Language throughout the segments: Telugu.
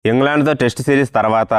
ఇంగ్లాండ్తో టెస్ట్ సిరీస్ తర్వాత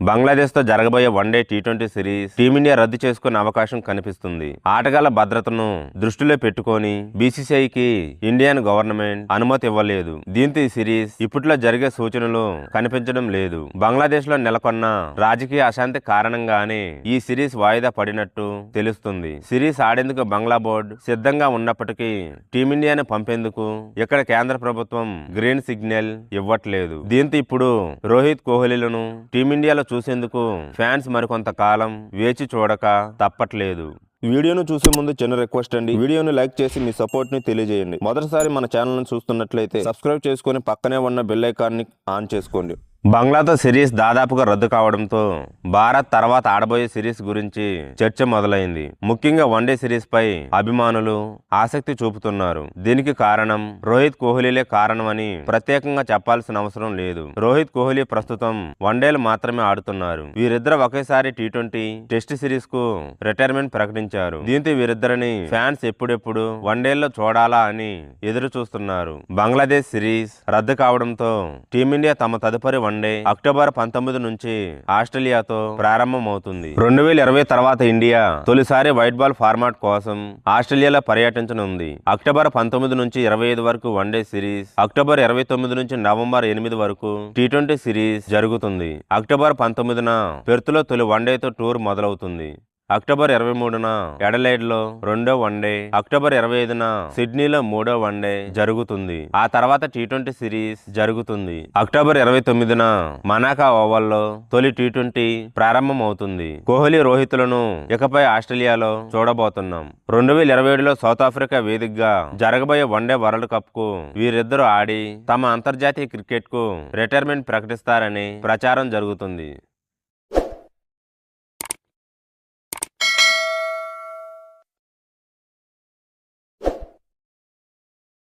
బంగ్లాదేశ్తో జరగబోయే వన్డే టీ20 సిరీస్ టీమిండియా రద్దు చేసుకునే అవకాశం కనిపిస్తుంది. ఆటగాళ్ల భద్రతను దృష్టిలో పెట్టుకొని బీసీసీఐకి ఇండియన్ గవర్నమెంట్ అనుమతి ఇవ్వలేదు. దీంతో ఈ సిరీస్ ఇప్పట్లో జరిగే సూచనలు కనిపించడం లేదు. బంగ్లాదేశ్లో నెలకొన్న రాజకీయ అశాంతి కారణంగానే ఈ సిరీస్ వాయిదా పడినట్టు తెలుస్తుంది. సిరీస్ ఆడేందుకు బంగ్లా బోర్డు సిద్ధంగా ఉన్నప్పటికీ టీమిండియాను పంపేందుకు ఇక్కడ కేంద్ర ప్రభుత్వం గ్రీన్ సిగ్నల్ ఇవ్వట్లేదు. దీంతో ఇప్పుడు రోహిత్ కోహ్లీలను టీమిండియాలో చూసేందుకు ఫ్యాన్స్ మరికొంత కాలం వేచి చూడక తప్పట్లేదు. వీడియోను చూసే ముందు చిన్న రిక్వెస్ట్ అండి, వీడియోను లైక్ చేసి మీ సపోర్ట్ ని తెలియజేయండి. మొదటిసారి మన ఛానల్ చూస్తున్నట్లయితే సబ్స్క్రైబ్ చేసుకుని పక్కనే ఉన్న బెల్ ఐకాన్ని ఆన్ చేసుకోండి. బంగ్లాతో సిరీస్ దాదాపుగా రద్దు కావడంతో భారత్ తర్వాత ఆడబోయే సిరీస్ గురించి చర్చ మొదలైంది. ముఖ్యంగా వన్డే సిరీస్ పై అభిమానులు ఆసక్తి చూపుతున్నారు. దీనికి కారణం రోహిత్ కోహ్లీలే కారణమని ప్రత్యేకంగా చెప్పాల్సిన అవసరం లేదు. రోహిత్ కోహ్లీ ప్రస్తుతం వన్డేలు మాత్రమే ఆడుతున్నారు. వీరిద్దరు ఒకేసారి టీ20 టెస్ట్ సిరీస్ కు రిటైర్మెంట్ ప్రకటించారు. దీంతో వీరిద్దరిని ఫ్యాన్స్ ఎప్పుడెప్పుడు వన్డేల్లో చూడాలా అని ఎదురు చూస్తున్నారు. బంగ్లాదేశ్ సిరీస్ రద్దు కావడంతో టీమిండియా తమ తదుపరి వన్డే అక్టోబర్ 19 నుంచి ఆస్ట్రేలియాతో ప్రారంభమవుతుంది. 2020 తర్వాత ఇండియా తొలిసారి వైట్ బాల్ ఫార్మాట్ కోసం ఆస్ట్రేలియాలో పర్యటించనుంది. అక్టోబర్ 19 నుంచి 25 వరకు వన్డే సిరీస్, అక్టోబర్ 29 నుంచి నవంబర్ 8 వరకు టీ20 సిరీస్ జరుగుతుంది. అక్టోబర్ 19న పెర్త్లో తొలి వన్డేతో టూర్ మొదలవుతుంది. అక్టోబర్ 23న ఎడలైడ్ లో రెండో వన్డే, అక్టోబర్ 25న సిడ్నీలో మూడో వన్డే జరుగుతుంది. ఆ తర్వాత టీ20 సిరీస్ జరుగుతుంది. అక్టోబర్ 29న మనాకా ఓవల్లో తొలి టీ20 ప్రారంభం అవుతుంది. కోహ్లీ రోహిత్లను ఇకపై ఆస్ట్రేలియాలో చూడబోతున్నాం. 2027లో సౌత్ ఆఫ్రికా వేదికగా జరగబోయే వన్డే వరల్డ్ కప్ కు వీరిద్దరూ ఆడి తమ అంతర్జాతీయ క్రికెట్ కు రిటైర్మెంట్ ప్రకటిస్తారని ప్రచారం జరుగుతుంది.